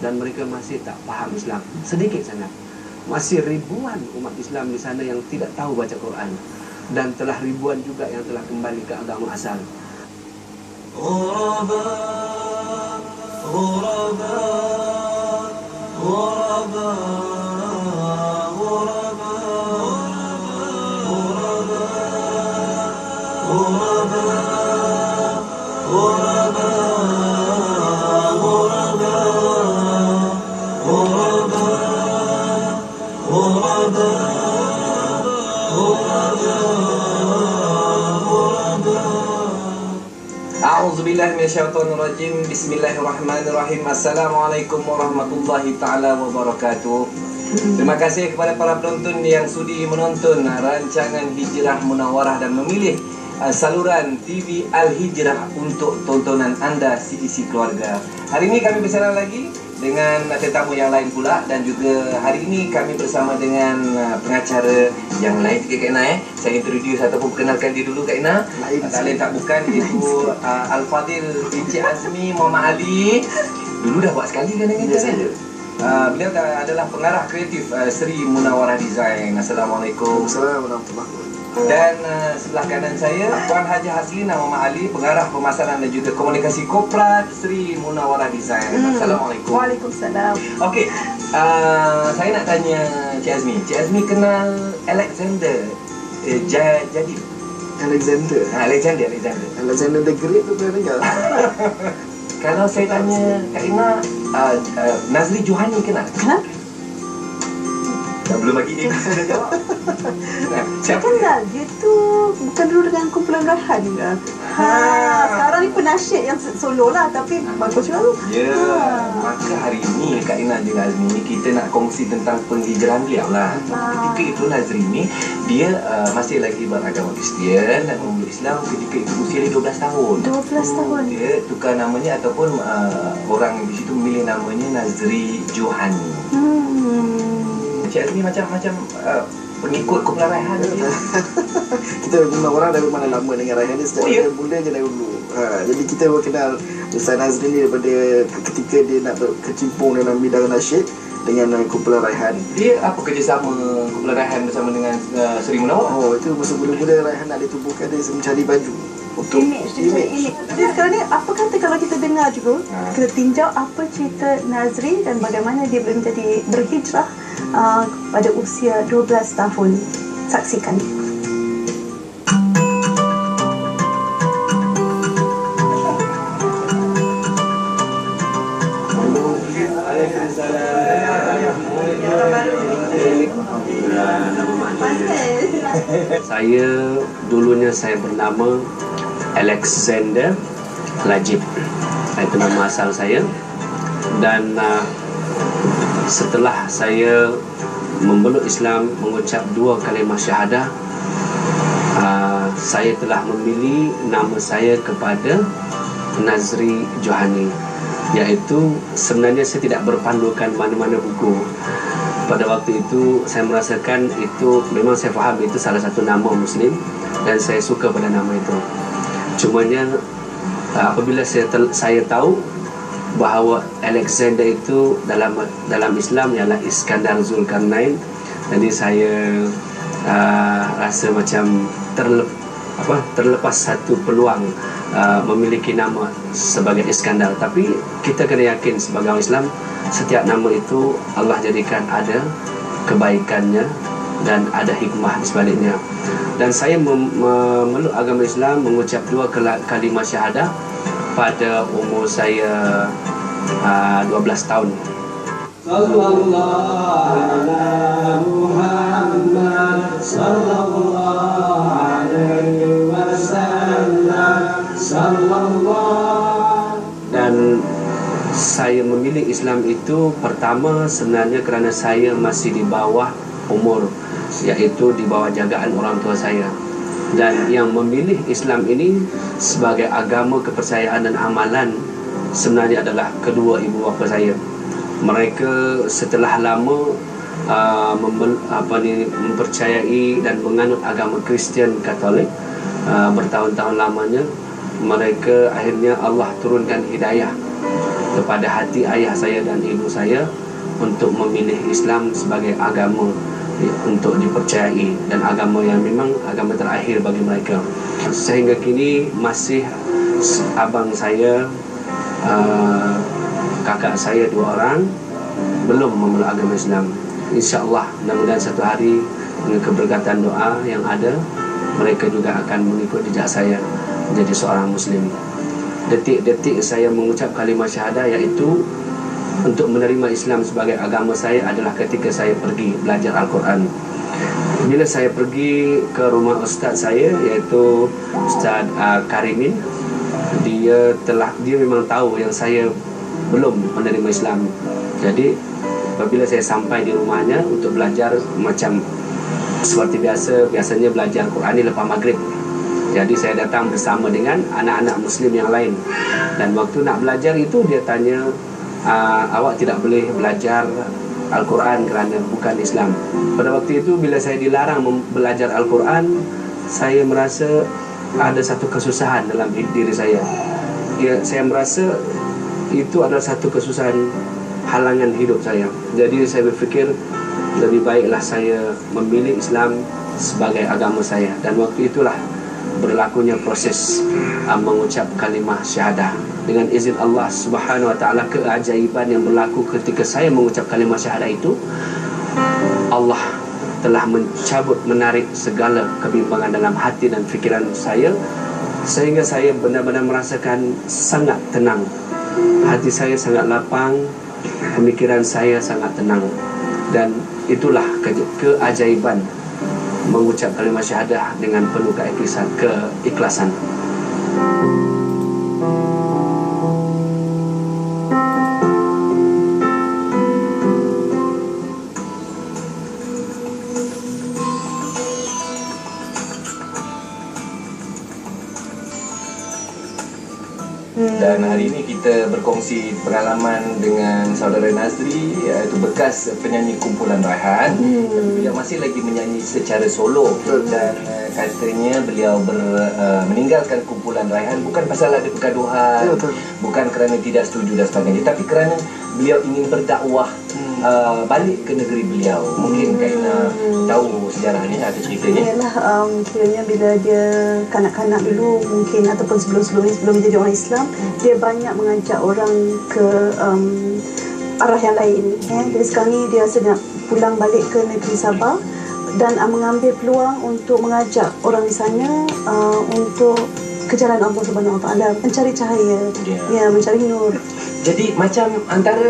dan mereka masih tak faham Islam, sedikit sangat. Masih ribuan umat Islam di sana yang tidak tahu baca Quran, dan telah ribuan juga yang telah kembali ke agama asal. Ghuraba, ghuraba, ghuraba, ghuraba, ghuraba, ghuraba, ghuraba, ghuraba, ghuraba, ghuraba, A'udzubillahi minasyaitonirrajim. Bismillahirrahmanirrahim. Assalamualaikum warahmatullahi taala wabarakatuh. Terima kasih kepada para penonton yang sudi menonton rancangan Hijrah Munawarah dan memilih saluran TV Al-Hijrah untuk tontonan anda seisi keluarga. Hari ini kami bersama lagi dengan tetamu yang lain pula, dan juga hari ini kami bersama dengan pengacara yang lain juga Kak Ina. Saya introduce ataupun perkenalkan dia dulu Kak Ina. Tak lain tak bukan, iaitu Al-Fadil Encik Azmi Muhammad Ali. Dulu dah buat sekali kan dengan kita. Beliau adalah pengarah kreatif Sri Munawarah Design. Assalamualaikum. Assalamualaikum warahmatullahi wabarakatuh. Dan sebelah kanan saya Puan Haji Haslina Muhammad Ali, pengarah pemasaran dan juga komunikasi korporat Sri Munawarah Design. Assalamualaikum. Waalaikumsalam. Okey, saya nak tanya Cik Azmi. Cik Azmi kenal Alexander jadi Alexander the Great tu pernah dengar? kalau saya tanya Kak Ina, Nazri Johani kenal? Kenal? Belum lagi Ina sudah jawab. Saya kenal. Dia tu bukan dulu dengan kumpulan Raihan juga. Sekarang ni penasyid yang solo lah, tapi bagus juga tu. Ya, maka hari ini Kak Ina dengan Azmi ni kita nak kongsi tentang penghijrahan beliau lah. Ketika itu Nazri ni dia masih lagi beragama Kristian dan memeluk Islam ketika itu usia dia 12 tahun. 12 tahun. Dia tukar namanya ataupun orang di situ memilih namanya Nazri Johani. Cik Azmi macam pengikut kumpulan Raihan dia. Kita guna orang dari mana lama dengan Raihan ni sejak mula je dari dulu. Jadi kita kenal Ustaz Nazri ni daripada ketika dia nak berkecimpung dalam bidang nasyid dengan kumpulan Raihan. Dia apa kerjasama kumpulan Raihan bersama dengan Sri Munawarah? Oh, itu masa mula-mula Raihan nak ditubuhkan, dia mencari baju untuk image. Jadi sekarang ni apa kata kalau kita dengar juga, kita tinjau apa cerita Nazri dan bagaimana dia boleh menjadi berhijrah pada usia 12 tahun. Saksikan. Saya bernama Alexander Lajib. Itu nama asal saya. Dan setelah saya memeluk Islam, mengucap 2 kalimah syahadah, saya telah memilih nama saya kepada Nazri Johani, iaitu sebenarnya saya tidak berpandukan mana-mana buku. Pada waktu itu saya merasakan itu memang saya faham itu salah satu nama Muslim dan saya suka pada nama itu. Cumanya apabila saya tahu bahawa Alexander itu dalam Islam ialah Iskandar Zulkarnain, jadi saya rasa macam terlepas satu peluang memiliki nama sebagai Iskandar. Tapi kita kena yakin sebagai orang Islam, setiap nama itu Allah jadikan ada kebaikannya dan ada hikmah di sebaliknya. Dan saya memeluk agama Islam, mengucap 2 kalimah syahadah pada umur saya 12 tahun. Sallallahu ala Muhammad sallallahu alaihi wasallam sallallahu. Dan saya memilih Islam itu pertama sebenarnya kerana saya masih di bawah umur, iaitu di bawah jagaan orang tua saya. Dan yang memilih Islam ini sebagai agama kepercayaan dan amalan sebenarnya adalah kedua ibu bapa saya. Mereka setelah lama mempercayai dan menganut agama Kristian Katolik bertahun-tahun lamanya, mereka akhirnya Allah turunkan hidayah kepada hati ayah saya dan ibu saya untuk memilih Islam sebagai agama untuk dipercayai dan agama yang memang agama terakhir bagi mereka. Sehingga kini masih abang saya, kakak saya 2 orang belum memeluk agama Islam. InsyaAllah mudah-mudahan satu hari dengan keberkatan doa yang ada, mereka juga akan mengikut jejak saya menjadi seorang Muslim. Detik-detik saya mengucap kalimah syahadah iaitu untuk menerima Islam sebagai agama saya adalah ketika saya pergi belajar Al-Quran. Bila saya pergi ke rumah ustaz saya iaitu Ustaz Karimin, dia memang tahu yang saya belum menerima Islam. Jadi apabila saya sampai di rumahnya untuk belajar macam seperti biasanya belajar Quran ni lepas maghrib. Jadi saya datang bersama dengan anak-anak Muslim yang lain. Dan waktu nak belajar itu dia tanya, awak tidak boleh belajar Al-Quran kerana bukan Islam. Pada waktu itu bila saya dilarang belajar Al-Quran, saya merasa ada satu kesusahan dalam diri saya. Saya merasa itu adalah satu kesusahan, halangan hidup saya. Jadi saya berfikir lebih baiklah saya memilih Islam sebagai agama saya. Dan waktu itulah berlakunya proses mengucap kalimah syahadah. Dengan izin Allah Subhanahu wa taala, keajaiban yang berlaku ketika saya mengucap kalimah syahadah itu, Allah telah menarik segala kebimbangan dalam hati dan fikiran saya, sehingga saya benar-benar merasakan sangat tenang. Hati saya sangat lapang, pemikiran saya sangat tenang. Dan itulah keajaiban mengucap kalimah syahadah dengan penuh keikhlasan. Dan hari ini kita berkongsi pengalaman dengan saudara Nazri, iaitu bekas penyanyi kumpulan Raihan. Beliau masih lagi menyanyi secara solo. Dan katanya beliau meninggalkan kumpulan Raihan bukan pasal ada pergaduhan, bukan kerana tidak setuju dan sebagainya, tapi kerana beliau ingin berdakwah balik ke negeri beliau. Mungkin Kaina tahu sejarah ni atau ceritanya. Yalah, kiranya bila dia kanak-kanak dulu mungkin ataupun sebelum jadi orang Islam, dia banyak mengajak orang ke arah yang lain. Jadi sekarang ni dia sedang pulang balik ke negeri Sabah dan mengambil peluang untuk mengajak orang di sana untuk ke jalan Allah Subhanahu Wa Taala, mencari cahaya, mencari nur. Jadi macam antara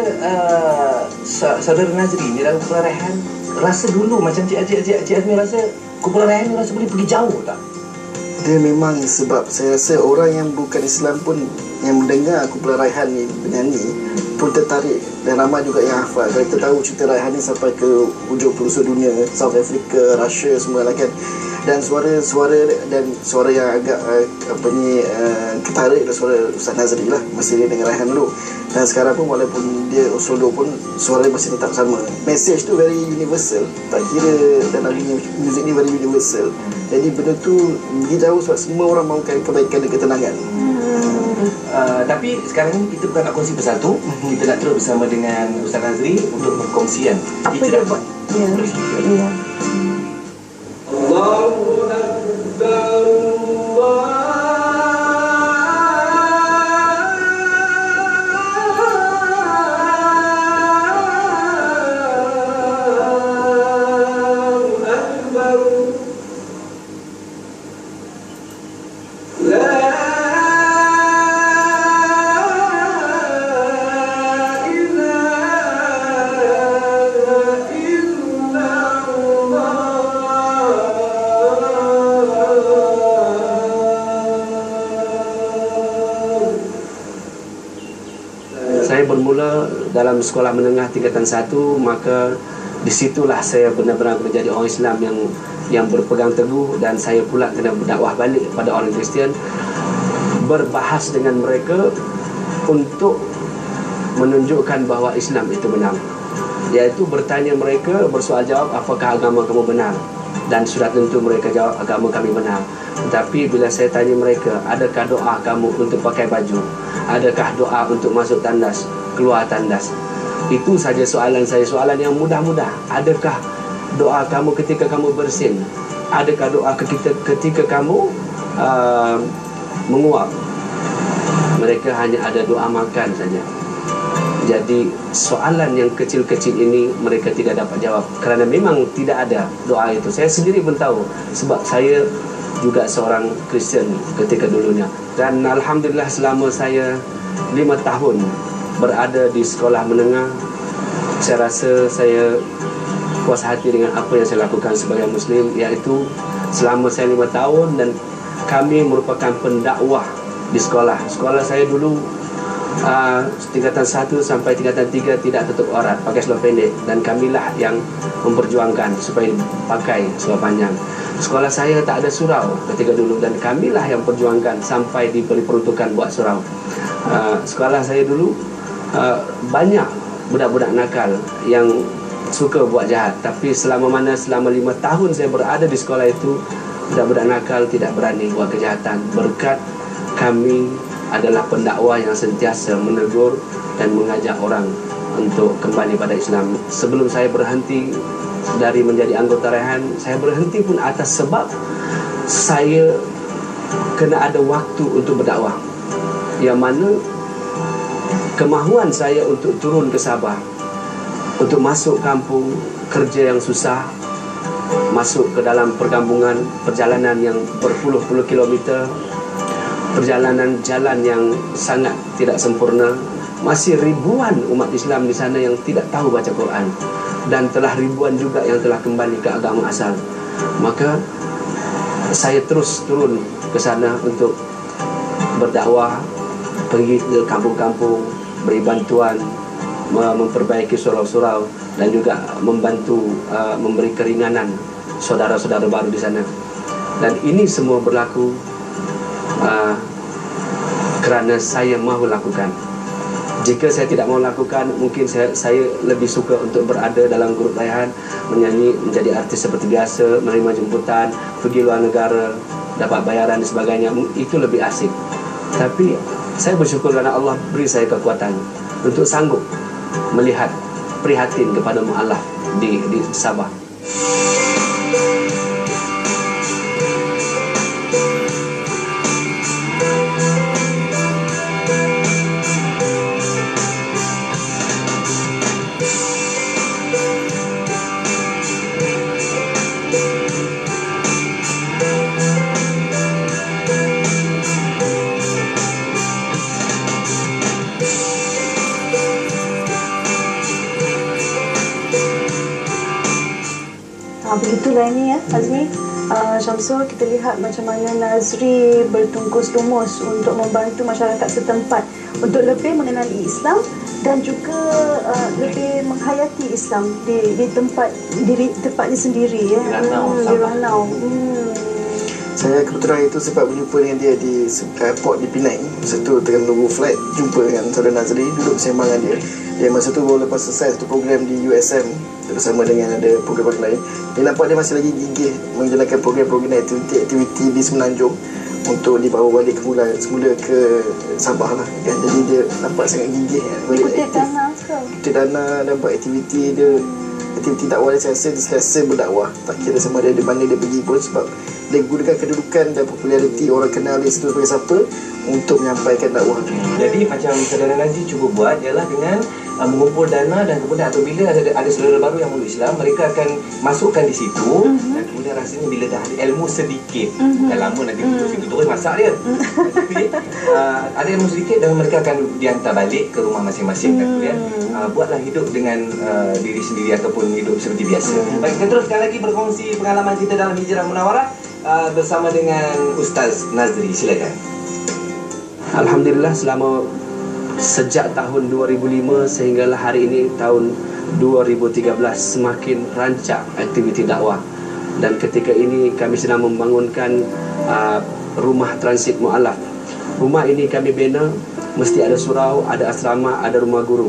saudara Nazri ni dalam kumpulan Raihan, rasa dulu macam Cik Azmi rasa kumpulan Raihan ni rasa boleh pergi jauh tak? Dia memang sebab saya rasa orang yang bukan Islam pun yang mendengar kumpulan Raihan ni bernyanyi pun tertarik, dan ramai juga yang hafal. Kalau kita tahu cerita Raihan ni sampai ke hujung pelosok dunia, South Africa, Russia semua lah kan. Dan suara yang agak ketarik adalah suara Ustaz Nazri lah, masih dia dengan Raihan dulu. Dan sekarang pun walaupun dia solo pun suara dia masih tetap sama. Message tu very universal, tak kira dalam muzik ni very universal. Jadi benda tu pergi jauh sebab semua orang mahukan kebaikan dan ketenangan. Tapi sekarang ni kita bukan nak kongsi pasal tu, kita nak terus bersama dengan Ustaz Nazri untuk berkongsian Apa dia buat? Ya. Allahu Akbar. Bermula dalam sekolah menengah tingkatan 1, maka disitulah saya benar-benar menjadi orang Islam yang berpegang teguh, dan saya pula kena berdakwah balik kepada orang Kristian, berbahas dengan mereka untuk menunjukkan bahawa Islam itu benar, iaitu bertanya mereka, bersoal jawab, apakah agama kamu benar, dan sudah tentu mereka jawab agama kami benar. Tetapi bila saya tanya mereka, adakah doa kamu untuk pakai baju, Adakah doa untuk masuk tandas, keluar tandas? Itu saja soalan saya, soalan yang mudah-mudah. Adakah doa kamu ketika kamu bersin? Adakah doa ketika kamu menguap? Mereka hanya ada doa makan saja. Jadi soalan yang kecil-kecil ini mereka tidak dapat jawab, kerana memang tidak ada doa itu. Saya sendiri pun tahu, sebab saya juga seorang Kristian ketika dulunya. Dan alhamdulillah selama saya 5 tahun berada di sekolah menengah, saya rasa saya puas hati dengan apa yang saya lakukan sebagai Muslim, iaitu selama saya 5 tahun, dan kami merupakan pendakwah di sekolah. Sekolah saya dulu tingkatan 1 sampai tingkatan 3 tidak tutup aurat, pakai seluar pendek, dan kamilah yang memperjuangkan supaya pakai seluar panjang. Sekolah saya tak ada surau ketika dulu, dan kamilah yang perjuangkan sampai diberi peruntukan buat surau. Sekolah saya dulu banyak budak-budak nakal yang suka buat jahat, tapi selama 5 tahun saya berada di sekolah itu, budak-budak nakal tidak berani buat kejahatan, berkat kami adalah pendakwah yang sentiasa menegur dan mengajak orang untuk kembali pada Islam. Sebelum saya berhenti dari menjadi anggota Raihan, saya berhenti pun atas sebab saya kena ada waktu untuk berdakwah, yang mana kemahuan saya untuk turun ke Sabah, untuk masuk kampung, kerja yang susah, masuk ke dalam perkampungan, perjalanan yang berpuluh-puluh kilometer, perjalanan jalan yang sangat tidak sempurna. Masih ribuan umat Islam di sana yang tidak tahu baca Quran, dan telah ribuan juga yang telah kembali ke agama asal. Maka saya terus turun ke sana untuk berdakwah, pergi ke kampung-kampung, beri bantuan, memperbaiki surau-surau, dan juga membantu memberi keringanan saudara-saudara baru di sana. Dan ini semua berlaku kerana saya mahu lakukan. Jika saya tidak mahu lakukan, mungkin saya lebih suka untuk berada dalam grup Raihan, menyanyi, menjadi artis seperti biasa, menerima jemputan, pergi luar negara, dapat bayaran dan sebagainya. Itu lebih asik. Tapi saya bersyukur kerana Allah beri saya kekuatan untuk sanggup melihat, prihatin kepada mu'alaf di Sabah. Begitulah ini ya Azmi, Syamsul, kita lihat macam mana Nazri bertungkus lumus untuk membantu masyarakat setempat untuk lebih mengenali Islam dan juga lebih menghayati Islam di tempatnya sendiri ya, di Ranau. Saya kebetulan itu sempat berjumpa dengan dia di airport di Penang. Masa tu tengah menunggu flight, jumpa dengan saudara Nazri, duduk bersama dengan dia. Dia masa tu baru lepas selesai satu program di USM bersama dengan ada program lain. Dia nampak dia masih lagi gigih menjalankan program-program aktiviti di Semenanjung untuk dibawa balik semula ke Sabah lah kan. Jadi dia nampak sangat gigih kan, Ikut dana ke? Ikut dana dan buat aktiviti dia. Aktiviti dakwah dia saya rasa berdakwah. Tak kira sama dia di mana dia pergi pun, sebab dia gunakan kedudukan dan populariti orang kenal dia situ sebagai siapa untuk menyampaikan dakwah. Jadi macam saudara Nazri cuba buat ialah dengan mengumpul dana, dan kemudian apabila ada saudara baru yang meluk Islam, mereka akan masukkan di situ, dan kemudian rasanya bila dah ada ilmu sedikit, bukan lama nanti duduk situ terus masak dia, tapi ada ilmu sedikit dan mereka akan dihantar balik ke rumah masing-masing, dan kemudian buatlah hidup dengan diri sendiri ataupun hidup seperti biasa. Baik, kita teruskan lagi berkongsi pengalaman kita dalam Hijrah Munawarah bersama dengan Ustaz Nazri. Silakan. Alhamdulillah, sejak tahun 2005 sehinggalah hari ini tahun 2013 semakin rancak aktiviti dakwah, dan ketika ini kami sedang membangunkan rumah transit mu'alaf. Rumah ini kami bina, mesti ada surau, ada asrama, ada rumah guru.